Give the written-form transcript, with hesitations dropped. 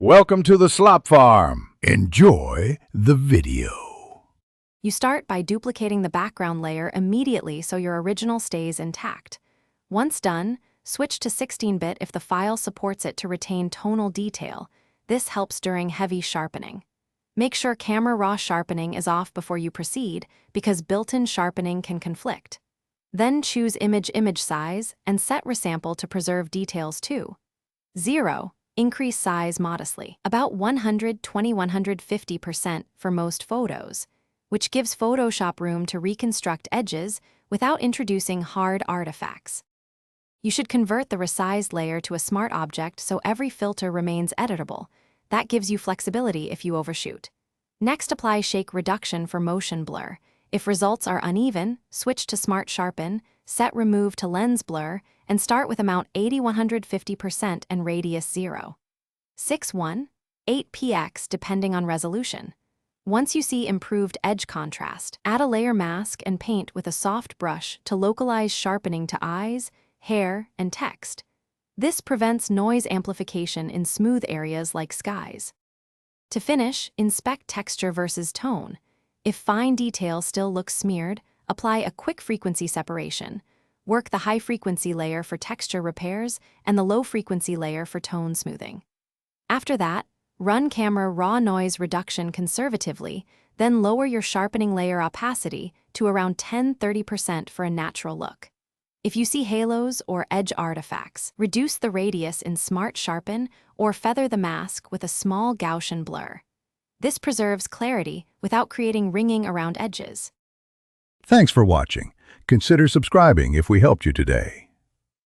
Welcome to the slop farm. Enjoy the video. You start by duplicating the background layer immediately so your original stays intact. Once done, switch to 16-bit if the file supports it to retain tonal detail. This helps during heavy sharpening. Make sure camera raw sharpening is off before you proceed because built-in sharpening can conflict. Then choose image size and set resample to preserve details too. 0. Increase size modestly, about 120–150% for most photos, which gives Photoshop room to reconstruct edges without introducing hard artifacts. You should convert the resized layer to a smart object so every filter remains editable. That gives you flexibility if you overshoot. Next, apply shake reduction for motion blur. If results are uneven, switch to Smart Sharpen, set remove to lens blur, and start with amount 80–150% and radius 0. 6:1, 8px depending on resolution. Once you see improved edge contrast, add a layer mask and paint with a soft brush to localize sharpening to eyes, hair, and text. This prevents noise amplification in smooth areas like skies. To finish, inspect texture versus tone. If fine detail still looks smeared, apply a quick frequency separation. Work the high-frequency layer for texture repairs and the low-frequency layer for tone smoothing. After that, run camera raw noise reduction conservatively, then lower your sharpening layer opacity to around 10–30% for a natural look. If you see halos or edge artifacts, reduce the radius in Smart Sharpen or feather the mask with a small Gaussian blur. This preserves clarity without creating ringing around edges. Thanks for watching. Consider subscribing if we helped you today.